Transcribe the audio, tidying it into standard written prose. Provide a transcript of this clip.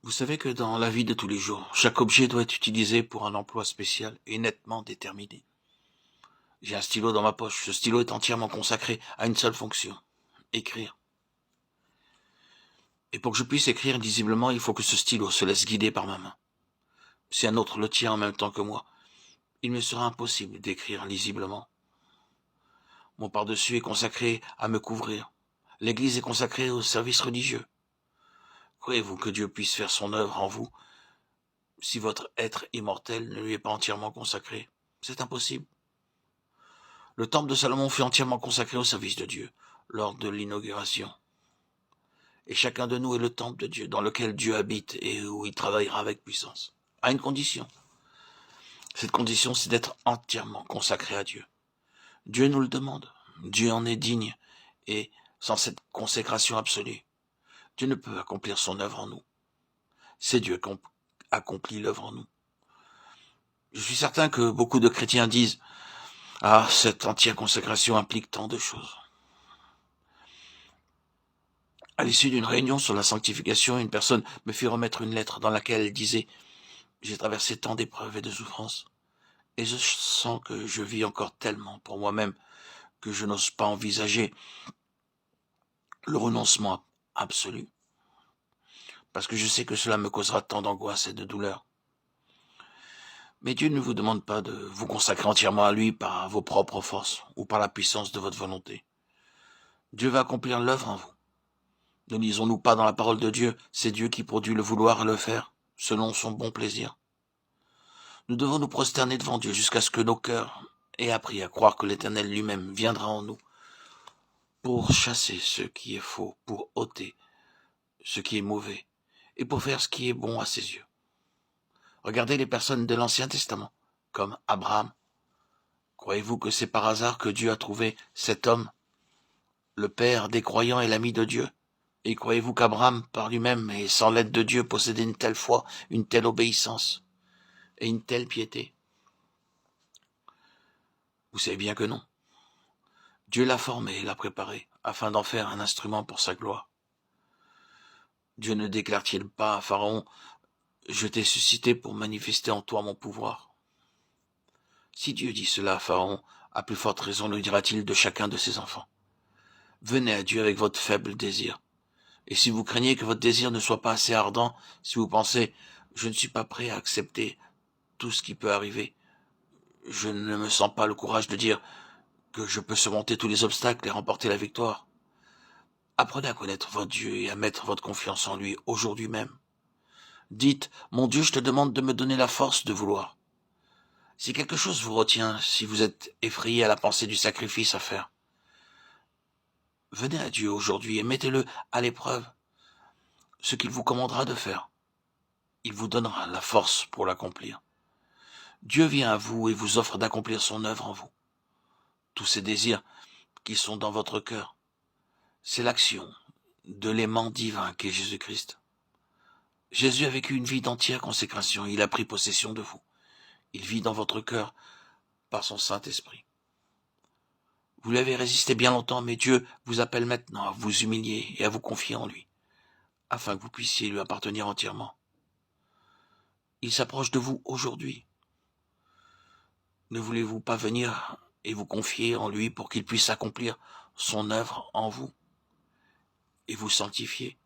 Vous savez que dans la vie de tous les jours, chaque objet doit être utilisé pour un emploi spécial et nettement déterminé. J'ai un stylo dans ma poche. Ce stylo est entièrement consacré à une seule fonction, écrire. Et pour que je puisse écrire lisiblement, il faut que ce stylo se laisse guider par ma main. Si un autre le tient en même temps que moi, il me sera impossible d'écrire lisiblement. Mon pardessus est consacré à me couvrir. L'Église est consacrée au service religieux. Croyez-vous que Dieu puisse faire son œuvre en vous si votre être immortel ne lui est pas entièrement consacré? C'est impossible. Le temple de Salomon fut entièrement consacré au service de Dieu lors de l'inauguration. Et chacun de nous est le temple de Dieu, dans lequel Dieu habite et où il travaillera avec puissance. À une condition. Cette condition, c'est d'être entièrement consacré à Dieu. Dieu nous le demande. Dieu en est digne. Et sans cette consécration absolue, Dieu ne peut accomplir son œuvre en nous. C'est Dieu qui accomplit l'œuvre en nous. Je suis certain que beaucoup de chrétiens disent « Ah, cette entière consécration implique tant de choses. » À l'issue d'une réunion sur la sanctification, une personne me fit remettre une lettre dans laquelle elle disait « J'ai traversé tant d'épreuves et de souffrances, et je sens que je vis encore tellement pour moi-même que je n'ose pas envisager le renoncement absolu, parce que je sais que cela me causera tant d'angoisse et de douleur. » Mais Dieu ne vous demande pas de vous consacrer entièrement à lui par vos propres forces ou par la puissance de votre volonté. Dieu va accomplir l'œuvre en vous. Ne lisons-nous pas dans la parole de Dieu, c'est Dieu qui produit le vouloir et le faire, selon son bon plaisir. Nous devons nous prosterner devant Dieu jusqu'à ce que nos cœurs aient appris à croire que l'Éternel lui-même viendra en nous pour chasser ce qui est faux, pour ôter ce qui est mauvais et pour faire ce qui est bon à ses yeux. Regardez les personnes de l'Ancien Testament, comme Abraham. Croyez-vous que c'est par hasard que Dieu a trouvé cet homme, le père des croyants et l'ami de Dieu? Et croyez-vous qu'Abraham, par lui-même et sans l'aide de Dieu, possédait une telle foi, une telle obéissance et une telle piété? Vous savez bien que non. Dieu l'a formé et l'a préparé, afin d'en faire un instrument pour sa gloire. Dieu ne déclare-t-il pas à Pharaon « Je t'ai suscité pour manifester en toi mon pouvoir » ? Si Dieu dit cela à Pharaon, à plus forte raison le dira-t-il de chacun de ses enfants. Venez à Dieu avec votre faible désir. Et si vous craignez que votre désir ne soit pas assez ardent, si vous pensez « Je ne suis pas prêt à accepter tout ce qui peut arriver, je ne me sens pas le courage de dire que je peux surmonter tous les obstacles et remporter la victoire », apprenez à connaître votre Dieu et à mettre votre confiance en lui aujourd'hui même. Dites « Mon Dieu, je te demande de me donner la force de vouloir. » Si quelque chose vous retient, si vous êtes effrayé à la pensée du sacrifice à faire, venez à Dieu aujourd'hui et mettez-le à l'épreuve, ce qu'il vous commandera de faire. Il vous donnera la force pour l'accomplir. Dieu vient à vous et vous offre d'accomplir son œuvre en vous. Tous ces désirs qui sont dans votre cœur, c'est l'action de l'aimant divin qu'est Jésus-Christ. Jésus a vécu une vie d'entière consécration, il a pris possession de vous. Il vit dans votre cœur par son Saint-Esprit. Vous lui avez résisté bien longtemps, mais Dieu vous appelle maintenant à vous humilier et à vous confier en lui, afin que vous puissiez lui appartenir entièrement. Il s'approche de vous aujourd'hui. Ne voulez-vous pas venir et vous confier en lui pour qu'il puisse accomplir son œuvre en vous et vous sanctifier?